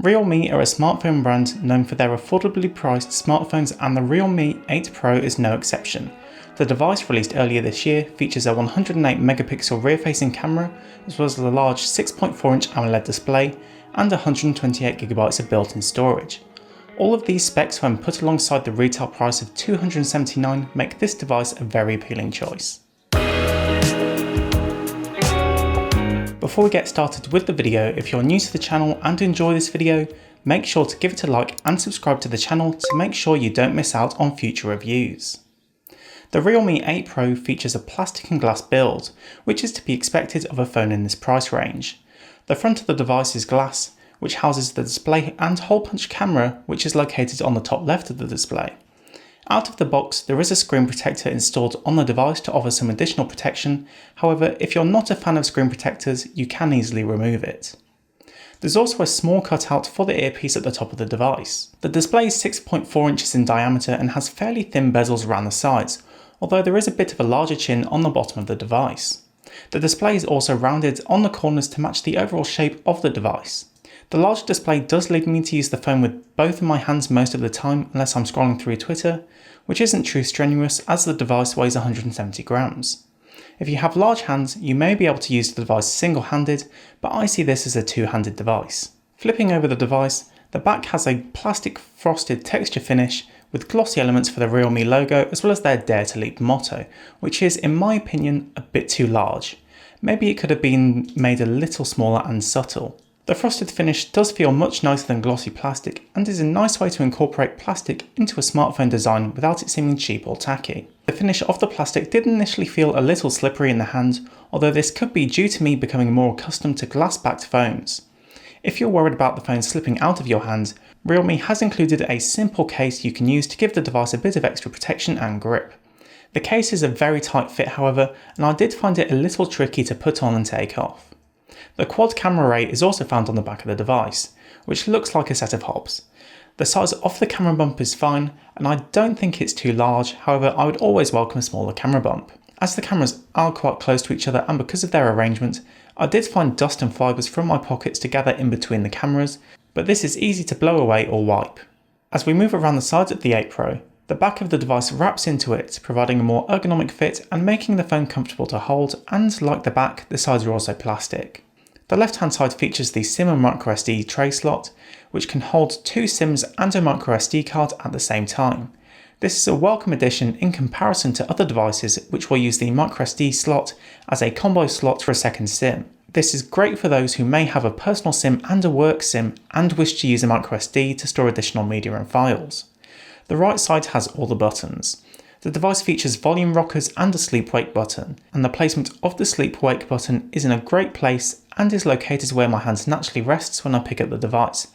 Realme are a smartphone brand known for their affordably priced smartphones, and the Realme 8 Pro is no exception. The device, released earlier this year, features a 108 megapixel rear-facing camera, as well as a large 6.4-inch AMOLED display and 128GB of built-in storage. All of these specs, when put alongside the retail price of $279, make this device a very appealing choice. Before we get started with the video, if you're new to the channel and enjoy this video, make sure to give it a like and subscribe to the channel to make sure you don't miss out on future reviews. The Realme 8 Pro features a plastic and glass build, which is to be expected of a phone in this price range. The front of the device is glass, which houses the display and hole punch camera, which is located on the top left of the display. Out of the box, there is a screen protector installed on the device to offer some additional protection. However, if you're not a fan of screen protectors, you can easily remove it. There's also a small cutout for the earpiece at the top of the device. The display is 6.4 inches in diameter and has fairly thin bezels around the sides, although there is a bit of a larger chin on the bottom of the device. The display is also rounded on the corners to match the overall shape of the device. The large display does lead me to use the phone with both of my hands most of the time, unless I'm scrolling through Twitter, which isn't too strenuous as the device weighs 170 grams. If you have large hands, you may be able to use the device single-handed, but I see this as a two-handed device. Flipping over the device, the back has a plastic frosted texture finish with glossy elements for the Realme logo, as well as their Dare to Leap motto, which is, in my opinion, a bit too large. Maybe it could have been made a little smaller and subtle. The frosted finish does feel much nicer than glossy plastic and is a nice way to incorporate plastic into a smartphone design without it seeming cheap or tacky. The finish of the plastic did initially feel a little slippery in the hand, although this could be due to me becoming more accustomed to glass-backed phones. If you're worried about the phone slipping out of your hand, Realme has included a simple case you can use to give the device a bit of extra protection and grip. The case is a very tight fit, however, and I did find it a little tricky to put on and take off. The quad camera array is also found on the back of the device, which looks like a set of hobs. The size of the camera bump is fine, and I don't think it's too large. However, I would always welcome a smaller camera bump. As the cameras are quite close to each other and because of their arrangement, I did find dust and fibres from my pockets to gather in between the cameras, but this is easy to blow away or wipe. As we move around the sides of the 8 Pro, the back of the device wraps into it, providing a more ergonomic fit and making the phone comfortable to hold, and like the back, the sides are also plastic. The left-hand side features the SIM and microSD tray slot, which can hold 2 SIMs and a microSD card at the same time. This is a welcome addition in comparison to other devices which will use the microSD slot as a combo slot for a second SIM. This is great for those who may have a personal SIM and a work SIM and wish to use a microSD to store additional media and files. The right side has all the buttons. The device features volume rockers and a sleep-wake button, and the placement of the sleep-wake button is in a great place and is located where my hand naturally rests when I pick up the device.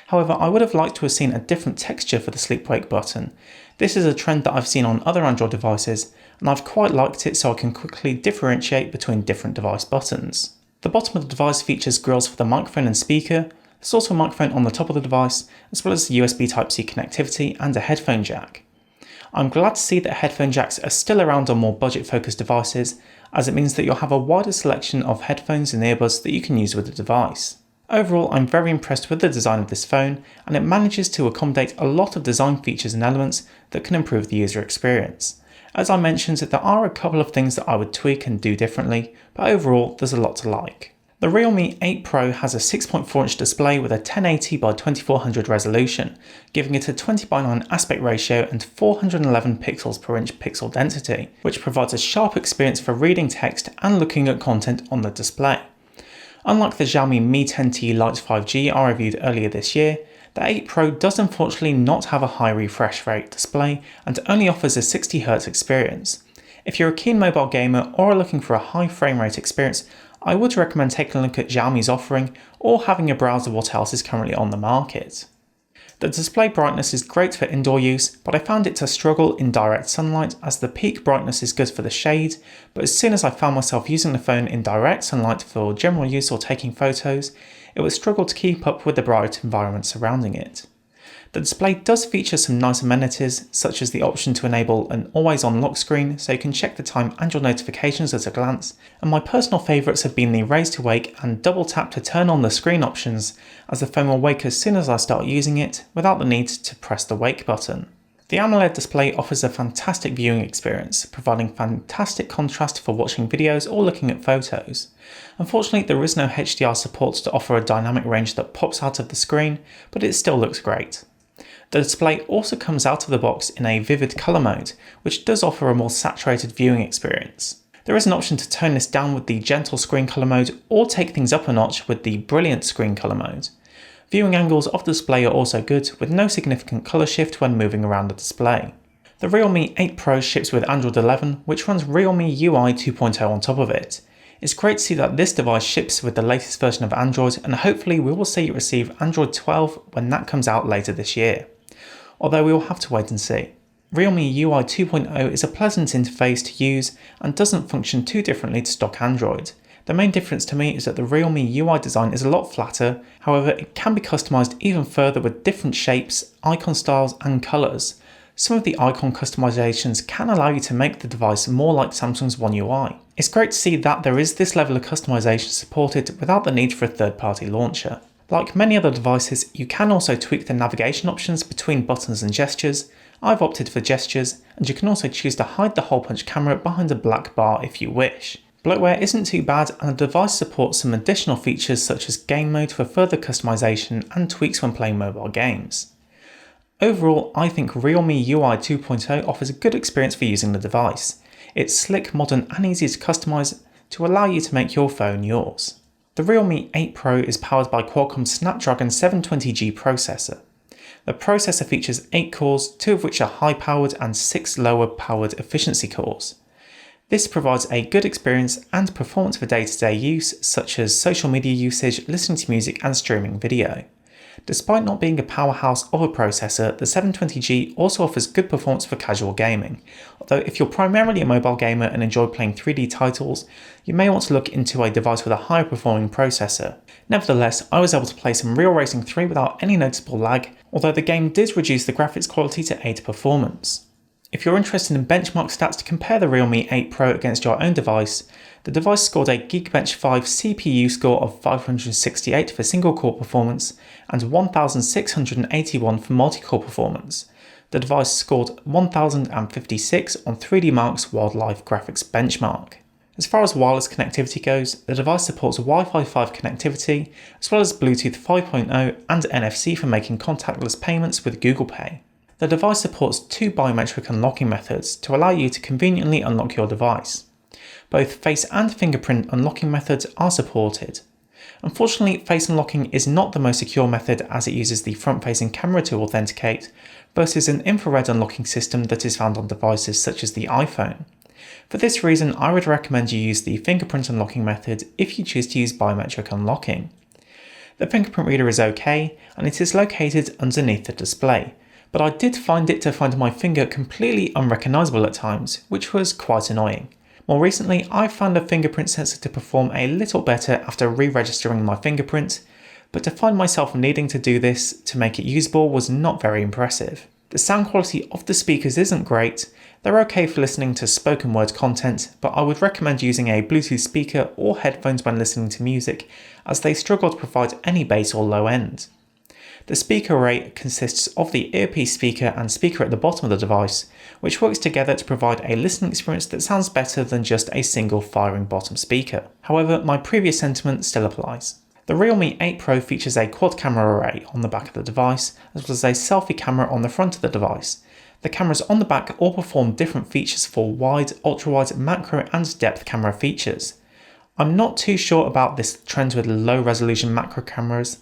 However, I would have liked to have seen a different texture for the sleep-wake button. This is a trend that I've seen on other Android devices, and I've quite liked it so I can quickly differentiate between different device buttons. The bottom of the device features grills for the microphone and speaker. There's also a microphone on the top of the device, as well as USB Type-C connectivity and a headphone jack. I'm glad to see that headphone jacks are still around on more budget-focused devices, as it means that you'll have a wider selection of headphones and earbuds that you can use with the device. Overall, I'm very impressed with the design of this phone, and it manages to accommodate a lot of design features and elements that can improve the user experience. As I mentioned, there are a couple of things that I would tweak and do differently, but overall there's a lot to like. The Realme 8 Pro has a 6.4-inch display with a 1080 by 2400 resolution, giving it a 20:9 aspect ratio and 411 pixels per inch pixel density, which provides a sharp experience for reading text and looking at content on the display. Unlike the Xiaomi Mi 10T Lite 5G I reviewed earlier this year, the 8 Pro does unfortunately not have a high refresh rate display and only offers a 60Hz experience. If you're a keen mobile gamer or are looking for a high frame rate experience, I would recommend taking a look at Xiaomi's offering or having a browse of what else is currently on the market. The display brightness is great for indoor use, but I found it to struggle in direct sunlight as the peak brightness is good for the shade, but as soon as I found myself using the phone in direct sunlight for general use or taking photos, it would struggle to keep up with the bright environment surrounding it. The display does feature some nice amenities, such as the option to enable an always-on lock screen so you can check the time and your notifications at a glance, and my personal favourites have been the raise to wake and double tap to turn on the screen options, as the phone will wake as soon as I start using it without the need to press the wake button. The AMOLED display offers a fantastic viewing experience, providing fantastic contrast for watching videos or looking at photos. Unfortunately, there is no HDR support to offer a dynamic range that pops out of the screen, but it still looks great. The display also comes out of the box in a vivid colour mode, which does offer a more saturated viewing experience. There is an option to tone this down with the gentle screen colour mode or take things up a notch with the brilliant screen colour mode. Viewing angles of the display are also good, with no significant colour shift when moving around the display. The Realme 8 Pro ships with Android 11, which runs Realme UI 2.0 on top of it. It's great to see that this device ships with the latest version of Android, and hopefully we will see it receive Android 12 when that comes out later this year. Although we will have to wait and see. Realme UI 2.0 is a pleasant interface to use and doesn't function too differently to stock Android. The main difference to me is that the Realme UI design is a lot flatter, however it can be customised even further with different shapes, icon styles and colours. Some of the icon customisations can allow you to make the device more like Samsung's One UI. It's great to see that there is this level of customisation supported without the need for a third-party launcher. Like many other devices, you can also tweak the navigation options between buttons and gestures. I've opted for gestures, and you can also choose to hide the hole punch camera behind a black bar if you wish. Bloatware isn't too bad, and the device supports some additional features such as game mode for further customization and tweaks when playing mobile games. Overall, I think Realme UI 2.0 offers a good experience for using the device. It's slick, modern and easy to customize to allow you to make your phone yours. The Realme 8 Pro is powered by Qualcomm's Snapdragon 720G processor. The processor features 8 cores, 2 of which are high-powered and 6 lower-powered efficiency cores. This provides a good experience and performance for day-to-day use, such as social media usage, listening to music and streaming video. Despite not being a powerhouse of a processor, the 720G also offers good performance for casual gaming, although if you're primarily a mobile gamer and enjoy playing 3D titles, you may want to look into a device with a higher performing processor. Nevertheless, I was able to play some Real Racing 3 without any noticeable lag, although the game did reduce the graphics quality to aid performance. If you're interested in benchmark stats to compare the Realme 8 Pro against your own device, the device scored a Geekbench 5 CPU score of 568 for single-core performance and 1681 for multi-core performance. The device scored 1056 on 3D Mark's Wildlife Graphics benchmark. As far as wireless connectivity goes, the device supports Wi-Fi 5 connectivity, as well as Bluetooth 5.0 and NFC for making contactless payments with Google Pay. The device supports 2 biometric unlocking methods to allow you to conveniently unlock your device. Both face and fingerprint unlocking methods are supported. Unfortunately, face unlocking is not the most secure method as it uses the front-facing camera to authenticate, versus an infrared unlocking system that is found on devices such as the iPhone. For this reason, I would recommend you use the fingerprint unlocking method if you choose to use biometric unlocking. The fingerprint reader is okay, and it is located underneath the display, but I did find my finger completely unrecognisable at times, which was quite annoying. More recently, I found a fingerprint sensor to perform a little better after re-registering my fingerprint, but to find myself needing to do this to make it usable was not very impressive. The sound quality of the speakers isn't great. They're okay for listening to spoken word content, but I would recommend using a Bluetooth speaker or headphones when listening to music, as they struggle to provide any bass or low end. The speaker array consists of the earpiece speaker and speaker at the bottom of the device, which works together to provide a listening experience that sounds better than just a single firing bottom speaker. However, my previous sentiment still applies. The Realme 8 Pro features a quad camera array on the back of the device, as well as a selfie camera on the front of the device. The cameras on the back all perform different features for wide, ultra-wide, macro and depth camera features. I'm not too sure about this trend with low resolution macro cameras.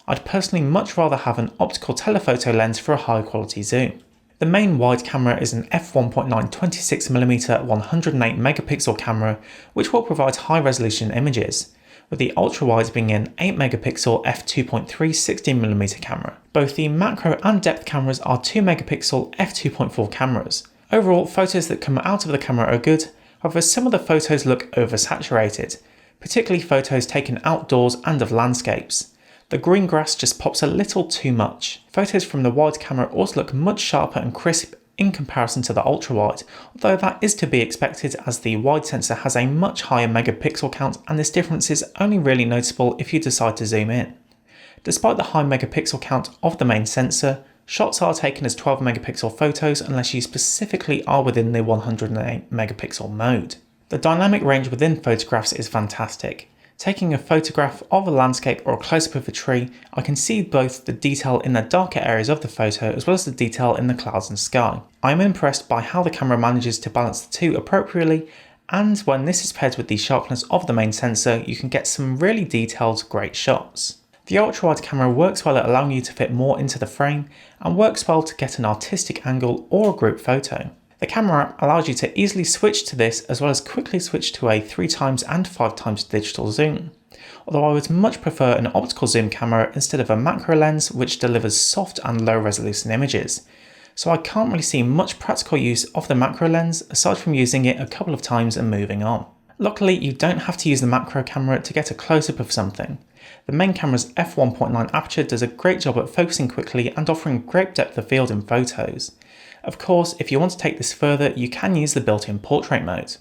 I'd personally much rather have an optical telephoto lens for a high quality zoom. The main wide camera is an f1.9 26mm 108 megapixel camera, which will provide high resolution images, with the ultra wide being an 8 megapixel f2.3 16mm camera. Both the macro and depth cameras are 2 megapixel f2.4 cameras. Overall, photos that come out of the camera are good, however some of the photos look oversaturated, particularly photos taken outdoors and of landscapes. The green grass just pops a little too much. Photos from the wide camera also look much sharper and crisp in comparison to the ultra-wide, although that is to be expected as the wide sensor has a much higher megapixel count and this difference is only really noticeable if you decide to zoom in. Despite the high megapixel count of the main sensor, shots are taken as 12 megapixel photos unless you specifically are within the 108 megapixel mode. The dynamic range within photographs is fantastic. Taking a photograph of a landscape or a close-up of a tree, I can see both the detail in the darker areas of the photo as well as the detail in the clouds and sky. I am impressed by how the camera manages to balance the two appropriately, and when this is paired with the sharpness of the main sensor, you can get some really detailed, great shots. The ultra-wide camera works well at allowing you to fit more into the frame and works well to get an artistic angle or a group photo. The camera app allows you to easily switch to this as well as quickly switch to a 3x and 5x digital zoom, although I would much prefer an optical zoom camera instead of a macro lens which delivers soft and low resolution images, so I can't really see much practical use of the macro lens aside from using it a couple of times and moving on. Luckily, you don't have to use the macro camera to get a close-up of something. The main camera's f1.9 aperture does a great job at focusing quickly and offering great depth of field in photos. Of course, if you want to take this further, you can use the built-in portrait mode.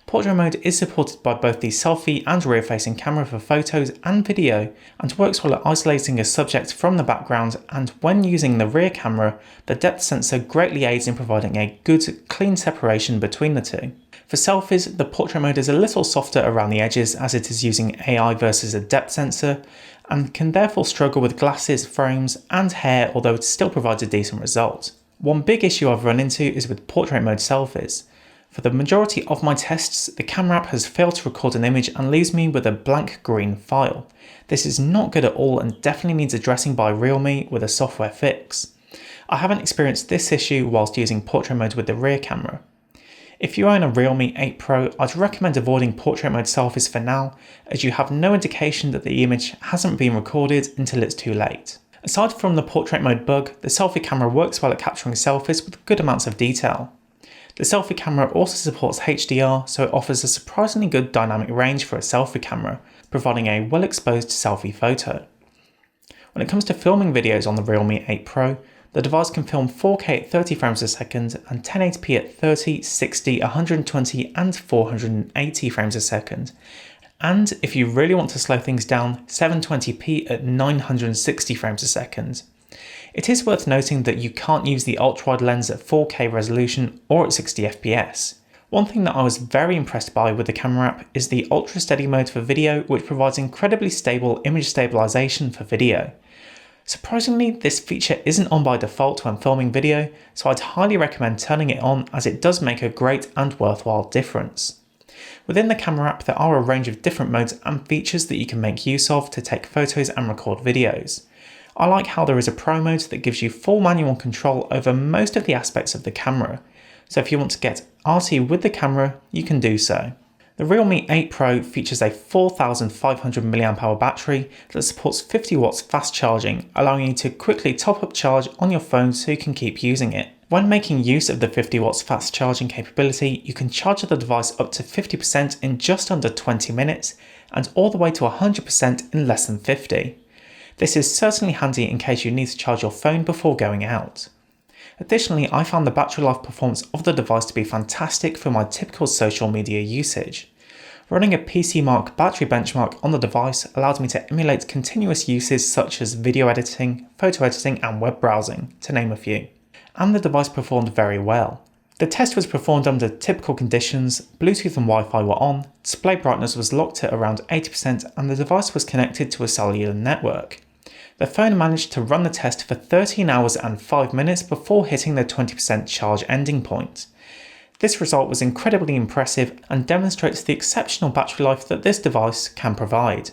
Portrait mode is supported by both the selfie and rear-facing camera for photos and video, and works well at isolating a subject from the background, and when using the rear camera, the depth sensor greatly aids in providing a good, clean separation between the two. For selfies, the portrait mode is a little softer around the edges as it is using AI versus a depth sensor, and can therefore struggle with glasses, frames, and hair, although it still provides a decent result. One big issue I've run into is with portrait mode selfies. For the majority of my tests, the camera app has failed to record an image and leaves me with a blank green file. This is not good at all and definitely needs addressing by Realme with a software fix. I haven't experienced this issue whilst using portrait mode with the rear camera. If you own a Realme 8 Pro, I'd recommend avoiding portrait mode selfies for now, as you have no indication that the image hasn't been recorded until it's too late. Aside from the portrait mode bug, the selfie camera works well at capturing selfies with good amounts of detail. The selfie camera also supports HDR, so it offers a surprisingly good dynamic range for a selfie camera, providing a well-exposed selfie photo. When it comes to filming videos on the Realme 8 Pro, the device can film 4K at 30 frames a second and 1080p at 30, 60, 120 and 480 frames a second. And if you really want to slow things down, 720p at 960 frames a second. It is worth noting that you can't use the ultra-wide lens at 4K resolution or at 60 fps. One thing that I was very impressed by with the camera app is the ultra steady mode for video, which provides incredibly stable image stabilization for video. Surprisingly, this feature isn't on by default when filming video, so I'd highly recommend turning it on as it does make a great and worthwhile difference. Within the camera app, there are a range of different modes and features that you can make use of to take photos and record videos. I like how there is a Pro mode that gives you full manual control over most of the aspects of the camera, so if you want to get arty with the camera, you can do so. The Realme 8 Pro features a 4500 mAh battery that supports 50 watts fast charging, allowing you to quickly top up charge on your phone so you can keep using it. When making use of the 50 watts fast charging capability, you can charge the device up to 50% in just under 20 minutes and all the way to 100% in less than 50. This is certainly handy in case you need to charge your phone before going out. Additionally, I found the battery life performance of the device to be fantastic for my typical social media usage. Running a PC Mark battery benchmark on the device allowed me to emulate continuous uses such as video editing, photo editing and web browsing, to name a few. And the device performed very well. The test was performed under typical conditions, Bluetooth and Wi-Fi were on, display brightness was locked at around 80% and the device was connected to a cellular network. The phone managed to run the test for 13 hours and 5 minutes before hitting the 20% charge ending point. This result was incredibly impressive and demonstrates the exceptional battery life that this device can provide.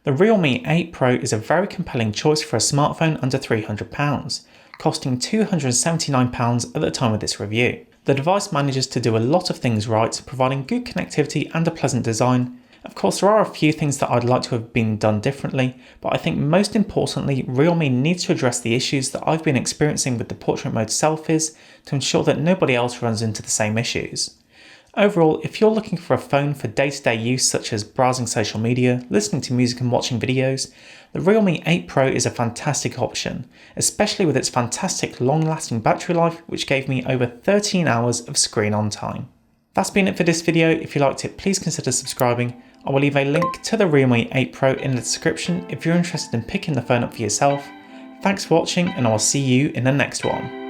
The Realme 8 Pro is a very compelling choice for a smartphone under £300, costing £279 at the time of this review. The device manages to do a lot of things right, providing good connectivity and a pleasant design. Of course, there are a few things that I'd like to have been done differently, but I think most importantly, Realme needs to address the issues that I've been experiencing with the portrait mode selfies to ensure that nobody else runs into the same issues. Overall, if you're looking for a phone for day-to-day use such as browsing social media, listening to music and watching videos, the Realme 8 Pro is a fantastic option, especially with its fantastic long-lasting battery life, which gave me over 13 hours of screen on time. That's been it for this video. If you liked it, please consider subscribing. I will leave a link to the Realme 8 Pro in the description if you're interested in picking the phone up for yourself. Thanks for watching, and I will see you in the next one.